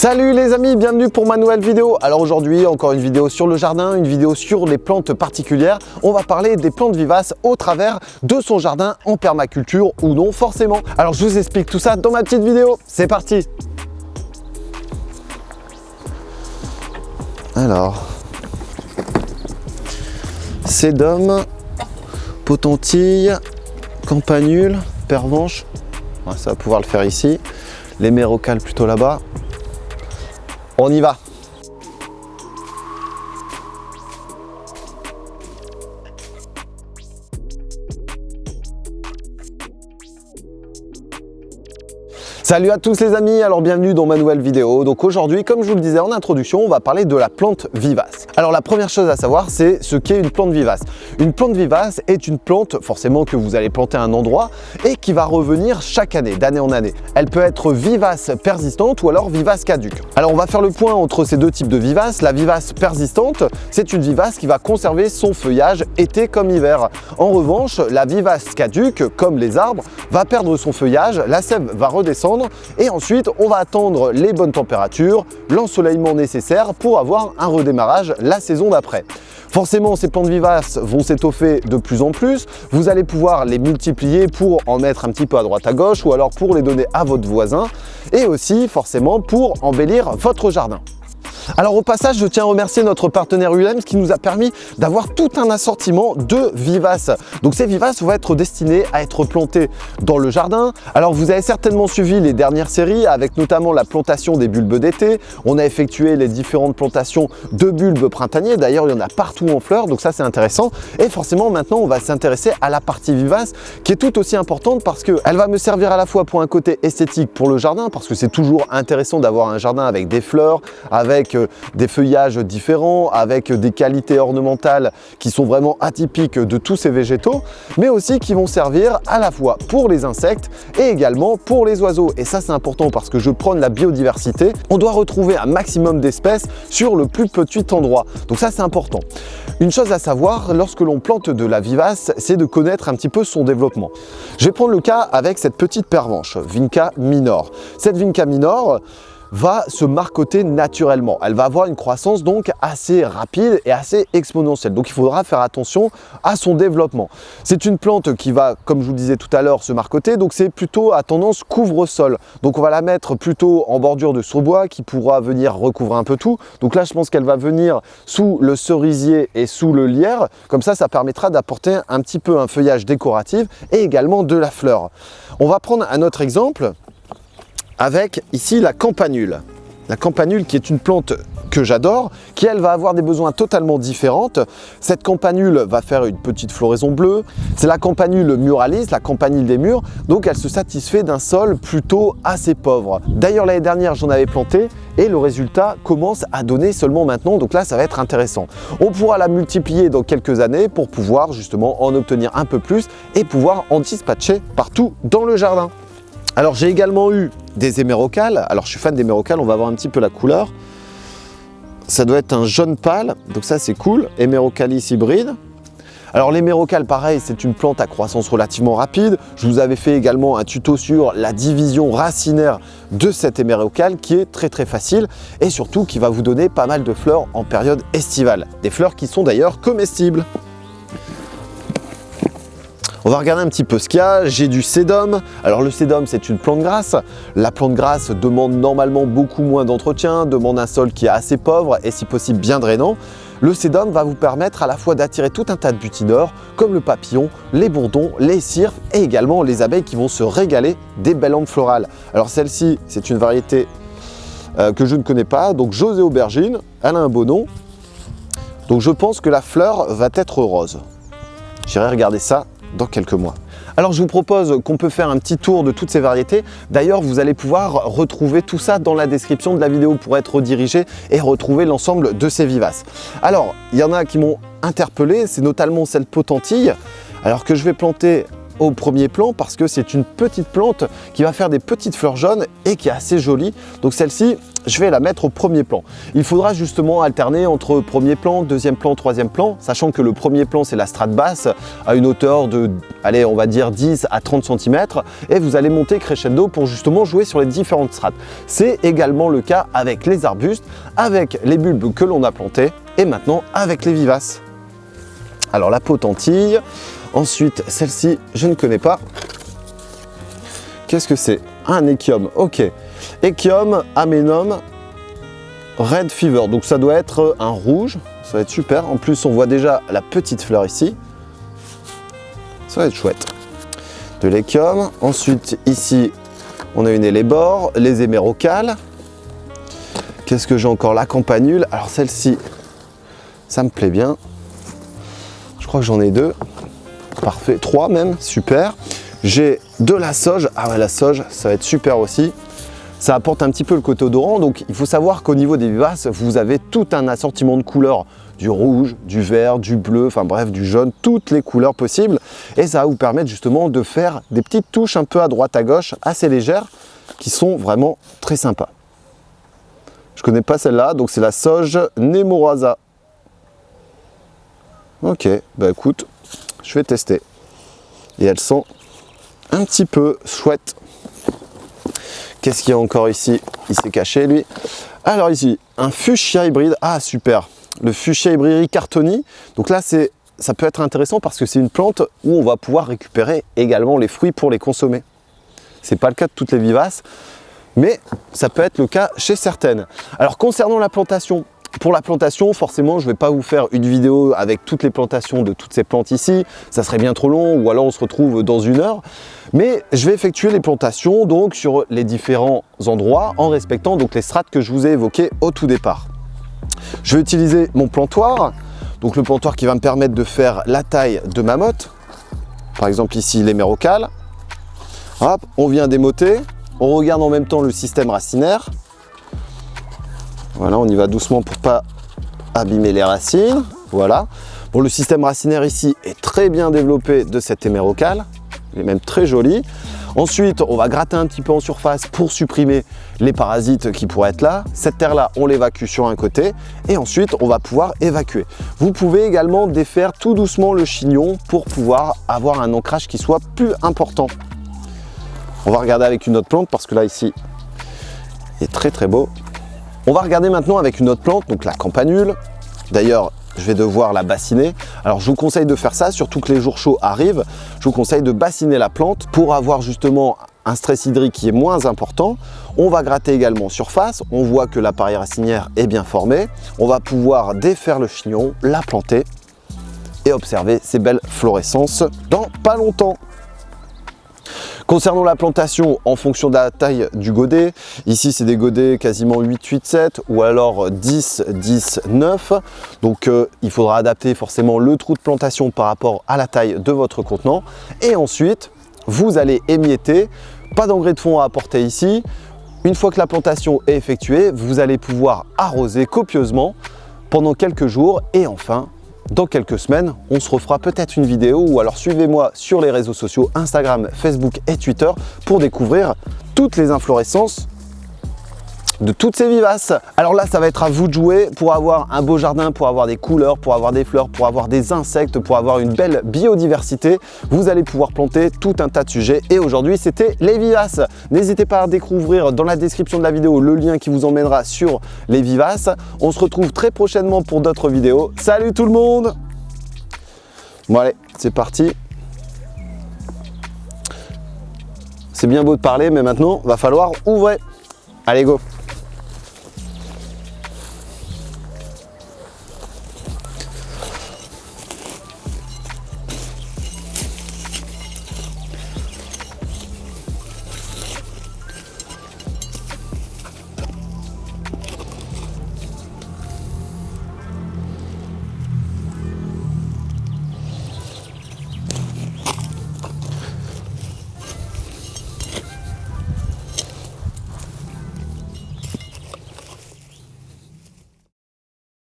Salut les amis, bienvenue pour ma nouvelle vidéo. Alors aujourd'hui, encore une vidéo sur le jardin, une vidéo sur les plantes particulières. On va parler des plantes vivaces au travers de son jardin en permaculture ou non forcément. Alors je vous explique tout ça dans ma petite vidéo. C'est parti. Alors, sédum, potentille, campanule, pervenche. Ça va pouvoir le faire ici. Les mérocales plutôt là-bas. On y va. Salut à tous les amis, alors bienvenue dans ma nouvelle vidéo. Donc aujourd'hui, comme je vous le disais en introduction, on va parler de la plante vivace. Alors la première chose à savoir, c'est ce qu'est une plante vivace. Une plante vivace est une plante forcément que vous allez planter à un endroit et qui va revenir chaque année, d'année en année. Elle peut être vivace persistante ou alors vivace caduque. Alors on va faire le point entre ces deux types de vivaces. La vivace persistante, c'est une vivace qui va conserver son feuillage été comme hiver. En revanche, la vivace caduque, comme les arbres, va perdre son feuillage, la sève va redescendre et ensuite on va attendre les bonnes températures, l'ensoleillement nécessaire pour avoir un redémarrage la saison d'après. Forcément, ces plantes vivaces vont s'étoffer de plus en plus. Vous allez pouvoir les multiplier pour en mettre un petit peu à droite à gauche ou alors pour les donner à votre voisin et aussi forcément pour embellir votre jardin. Alors au passage, je tiens à remercier notre partenaire Ulems qui nous a permis d'avoir tout un assortiment de vivaces. Donc ces vivaces vont être destinées à être plantées dans le jardin. Alors vous avez certainement suivi les dernières séries avec notamment la plantation des bulbes d'été. On a effectué les différentes plantations de bulbes printaniers. D'ailleurs, il y en a partout en fleurs, donc ça c'est intéressant. Et forcément maintenant, on va s'intéresser à la partie vivace qui est tout aussi importante parce qu'elle va me servir à la fois pour un côté esthétique pour le jardin, parce que c'est toujours intéressant d'avoir un jardin avec des fleurs, avec des feuillages différents, avec des qualités ornementales qui sont vraiment atypiques de tous ces végétaux, mais aussi qui vont servir à la fois pour les insectes et également pour les oiseaux. Et ça c'est important parce que je prône la biodiversité. On doit retrouver un maximum d'espèces sur le plus petit endroit. Donc ça c'est important. Une chose à savoir lorsque l'on plante de la vivace, c'est de connaître un petit peu son développement. Je vais prendre le cas avec cette petite pervenche, Vinca minor. Cette Vinca minor va se marcoter naturellement. Elle va avoir une croissance donc assez rapide et assez exponentielle. Donc il faudra faire attention à son développement. C'est une plante qui va, comme je vous disais tout à l'heure, se marcoter. Donc c'est plutôt à tendance couvre-sol. Donc on va la mettre plutôt en bordure de saule-bois qui pourra venir recouvrir un peu tout. Donc là je pense qu'elle va venir sous le cerisier et sous le lierre. Comme ça permettra d'apporter un petit peu un feuillage décoratif et également de la fleur. On va prendre un autre exemple avec ici la campanule. La campanule qui est une plante que j'adore, qui elle va avoir des besoins totalement différents. Cette campanule va faire une petite floraison bleue. C'est la campanule muralis, la campanule des murs. Donc elle se satisfait d'un sol plutôt assez pauvre. D'ailleurs l'année dernière j'en avais planté et le résultat commence à donner seulement maintenant. Donc là ça va être intéressant. On pourra la multiplier dans quelques années pour pouvoir justement en obtenir un peu plus et pouvoir en dispatcher partout dans le jardin. Alors j'ai également eu des hémérocales. Alors je suis fan d'hémérocales, on va voir un petit peu la couleur. Ça doit être un jaune pâle, donc ça c'est cool. Hémérocalis hybride. Alors l'hémérocale pareil, c'est une plante à croissance relativement rapide. Je vous avais fait également un tuto sur la division racinaire de cette hémérocale qui est très facile et surtout qui va vous donner pas mal de fleurs en période estivale. Des fleurs qui sont d'ailleurs comestibles. On va regarder un petit peu ce qu'il y a. J'ai du sédum. Alors le sédum, c'est une plante grasse. La plante grasse demande normalement beaucoup moins d'entretien, demande un sol qui est assez pauvre et si possible bien drainant. Le sédum va vous permettre à la fois d'attirer tout un tas de butineurs comme le papillon, les bourdons, les cirques et également les abeilles qui vont se régaler des belles lampes florales. Alors celle-ci, c'est une variété que je ne connais pas, donc José Aubergine. Elle a un beau nom. Donc je pense que la fleur va être rose. J'irai regarder ça dans quelques mois. Alors je vous propose qu'on peut faire un petit tour de toutes ces variétés. D'ailleurs, vous allez pouvoir retrouver tout ça dans la description de la vidéo pour être redirigé et retrouver l'ensemble de ces vivaces. Alors, il y en a qui m'ont interpellé, c'est notamment cette potentille, alors que je vais planter au premier plan parce que c'est une petite plante qui va faire des petites fleurs jaunes et qui est assez jolie. Donc celle-ci, je vais la mettre au premier plan. Il faudra justement alterner entre premier plan, deuxième plan, troisième plan, sachant que le premier plan, c'est la strate basse à une hauteur de, allez, on va dire 10 à 30 cm et vous allez monter crescendo pour justement jouer sur les différentes strates. C'est également le cas avec les arbustes, avec les bulbes que l'on a plantés et maintenant avec les vivaces. Alors la potentille, ensuite celle-ci, je ne connais pas. Qu'est-ce que c'est? Un échium, ok. Échium Amenum Red Fever, donc ça doit être un rouge, ça va être super. En plus on voit déjà la petite fleur ici, ça va être chouette. De l'échium, ensuite ici on a une élébore, les hémérocales. Qu'est-ce que j'ai encore? La campanule, alors celle-ci, ça me plaît bien. Je crois que j'en ai deux, parfait, 3 même, super. J'ai de la sauge, ah ouais la sauge, ça va être super aussi. Ça apporte un petit peu le côté odorant, donc il faut savoir qu'au niveau des vivaces, vous avez tout un assortiment de couleurs, du rouge, du vert, du bleu, enfin bref, du jaune, toutes les couleurs possibles. Et ça va vous permettre justement de faire des petites touches un peu à droite à gauche, assez légères, qui sont vraiment très sympas. Je connais pas celle-là, donc c'est la sauge Nemorosa. Ok, bah écoute, je vais tester. Et elle sent un petit peu chouette. Qu'est-ce qu'il y a encore ici? Il s'est caché lui. Alors ici, un fuchsia hybride. Ah super, le fuchsia hybride Cartoni. Donc là, ça peut être intéressant parce que c'est une plante où on va pouvoir récupérer également les fruits pour les consommer. C'est pas le cas de toutes les vivaces, mais ça peut être le cas chez certaines. Alors concernant la plantation, pour la plantation, forcément, je ne vais pas vous faire une vidéo avec toutes les plantations de toutes ces plantes ici. Ça serait bien trop long ou alors on se retrouve dans 1 heure. Mais je vais effectuer les plantations donc sur les différents endroits en respectant donc les strates que je vous ai évoquées au tout départ. Je vais utiliser mon plantoir. Donc le plantoir qui va me permettre de faire la taille de ma motte. Par exemple ici l'hémérocale. Hop, on vient démoter. On regarde en même temps le système racinaire. Voilà, on y va doucement pour pas abîmer les racines. Voilà. Bon, le système racinaire ici est très bien développé de cette hémérocale. Il est même très joli. Ensuite, on va gratter un petit peu en surface pour supprimer les parasites qui pourraient être là. Cette terre-là, on l'évacue sur un côté. Et ensuite, on va pouvoir évacuer. Vous pouvez également défaire tout doucement le chignon pour pouvoir avoir un ancrage qui soit plus important. On va regarder avec une autre plante parce que là, ici, il est très très beau. On va regarder maintenant avec une autre plante, donc la campanule. D'ailleurs, je vais devoir la bassiner. Alors, je vous conseille de faire ça, surtout que les jours chauds arrivent. Je vous conseille de bassiner la plante pour avoir justement un stress hydrique qui est moins important. On va gratter également en surface. On voit que l'appareil racinaire est bien formé. On va pouvoir défaire le chignon, la planter et observer ces belles florescences dans pas longtemps. Concernant la plantation, en fonction de la taille du godet, ici c'est des godets quasiment 8-8-7 ou alors 10-10-9. Donc il faudra adapter forcément le trou de plantation par rapport à la taille de votre contenant. Et ensuite, vous allez émietter, pas d'engrais de fond à apporter ici. Une fois que la plantation est effectuée, vous allez pouvoir arroser copieusement pendant quelques jours et enfin, dans quelques semaines, on se refera peut-être une vidéo ou alors suivez-moi sur les réseaux sociaux Instagram, Facebook et Twitter pour découvrir toutes les inflorescences de toutes ces vivaces. Alors là, ça va être à vous de jouer pour avoir un beau jardin, pour avoir des couleurs, pour avoir des fleurs, pour avoir des insectes, pour avoir une belle biodiversité. Vous allez pouvoir planter tout un tas de sujets et aujourd'hui, c'était les vivaces. N'hésitez pas à découvrir dans la description de la vidéo le lien qui vous emmènera sur les vivaces. On se retrouve très prochainement pour d'autres vidéos. Salut tout le monde! Bon allez, c'est parti. C'est bien beau de parler, mais maintenant, va falloir ouvrir. Allez, go!